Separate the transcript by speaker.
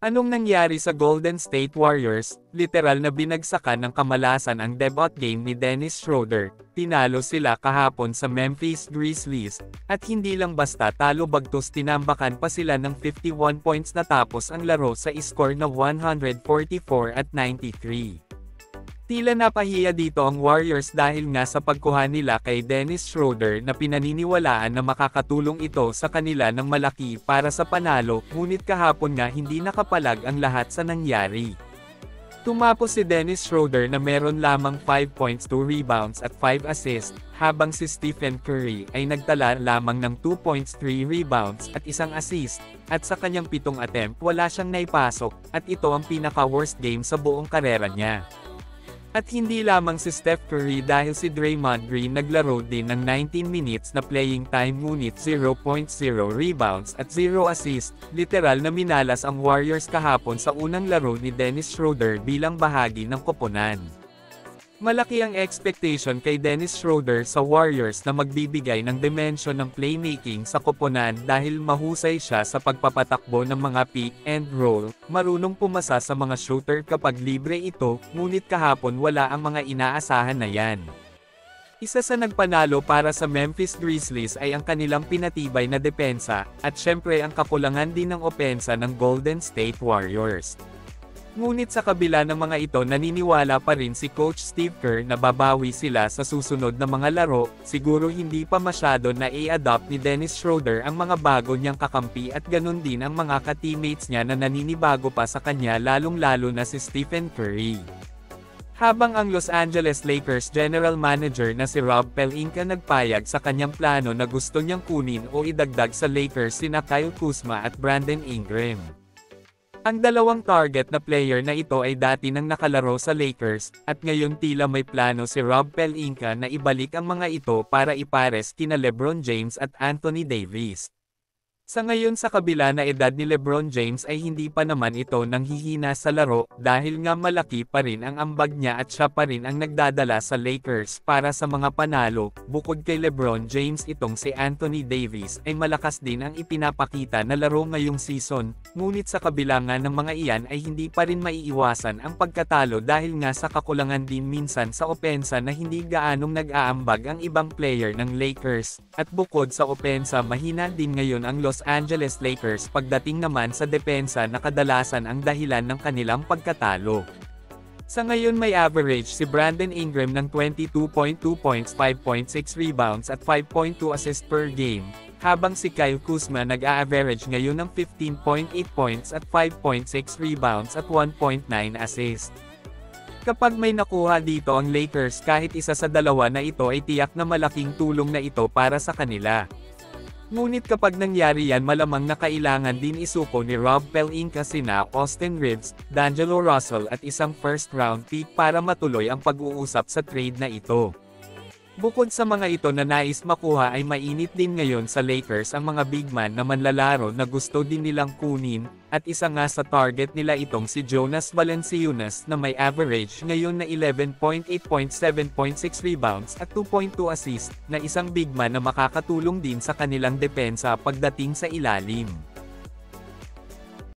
Speaker 1: Anong nangyari sa Golden State Warriors? Literal na binagsakan ng kamalasan ang debut game ni Dennis Schroeder. Tinalo sila kahapon sa Memphis Grizzlies, at hindi lang basta talo bagkus tinambakan pa sila ng 51 points natapos ang laro sa score na 144-93. Tila napahiya dito ang Warriors dahil nga sa pagkuha nila kay Dennis Schroeder na pinaniniwalaan na makakatulong ito sa kanila ng malaki para sa panalo, ngunit kahapon nga hindi nakapalag ang lahat sa nangyari. Tumapos si Dennis Schroeder na meron lamang 5 points, 2 rebounds at 5 assists, habang si Stephen Curry ay nagtala lamang ng 2 points, 3 rebounds at 1 assist, at sa kanyang 7 attempt wala siyang naipasok, at ito ang pinaka-worst game sa buong karera niya. At hindi lamang si Steph Curry dahil si Draymond Green naglaro din ng 19 minutes na playing time ngunit 0.0 rebounds at 0 assist, literal na minalas ang Warriors kahapon sa unang laro ni Dennis Schroeder bilang bahagi ng koponan. Malaki ang expectation kay Dennis Schroeder sa Warriors na magbibigay ng dimensyon ng playmaking sa koponan dahil mahusay siya sa pagpapatakbo ng mga pick and roll, marunong pumasa sa mga shooter kapag libre ito, ngunit kahapon wala ang mga inaasahan na yan. Isa sa nagpanalo para sa Memphis Grizzlies ay ang kanilang pinatibay na depensa, at syempre ang kakulangan din ng opensa ng Golden State Warriors. Ngunit sa kabila ng mga ito naniniwala pa rin si Coach Steve Kerr na babawi sila sa susunod na mga laro, siguro hindi pa masyado na i-adopt ni Dennis Schroeder ang mga bago niyang kakampi at ganun din ang mga ka-teammates niya na naninibago pa sa kanya lalong-lalo na si Stephen Curry. Habang ang Los Angeles Lakers General Manager na si Rob Pelinka nagpayag sa kanyang plano na gusto niyang kunin o idagdag sa Lakers sina Kyle Kuzma at Brandon Ingram. Ang dalawang target na player na ito ay dati nang nakalaro sa Lakers, at ngayon tila may plano si Rob Pelinka na ibalik ang mga ito para ipares kina LeBron James at Anthony Davis. Sa ngayon sa kabila na edad ni LeBron James ay hindi pa naman ito nanghihina sa laro, dahil nga malaki pa rin ang ambag niya at siya pa rin ang nagdadala sa Lakers para sa mga panalo. Bukod kay LeBron James itong si Anthony Davis ay malakas din ang ipinapakita na laro ngayong season, ngunit sa kabila nga ng mga iyan ay hindi pa rin maiiwasan ang pagkatalo dahil nga sa kakulangan din minsan sa opensa na hindi gaanong nag-aambag ang ibang player ng Lakers, at bukod sa opensa mahina din ngayon ang Los Angeles Lakers pagdating naman sa depensa na kadalasan ang dahilan ng kanilang pagkatalo. Sa ngayon may average si Brandon Ingram ng 22.2 points, 5.6 rebounds at 5.2 assists per game, habang si Kyle Kuzma nag-a-average ngayon ng 15.8 points at 5.6 rebounds at 1.9 assists. Kapag may nakuha dito ang Lakers kahit isa sa dalawa na ito ay tiyak na malaking tulong na ito para sa kanila. Ngunit kapag nangyari yan malamang na kailangan din isuko ni Rob Pelinka sina Austin Reeves, D'Angelo Russell at isang first round pick para matuloy ang pag-uusap sa trade na ito. Bukod sa mga ito na nais makuha ay mainit din ngayon sa Lakers ang mga big man na manlalaro na gusto din nilang kunin, at isa nga sa target nila itong si Jonas Valanciunas na may average ngayon na 11.8 points, 7.6 rebounds at 2.2 assists, na isang big man na makakatulong din sa kanilang depensa pagdating sa ilalim.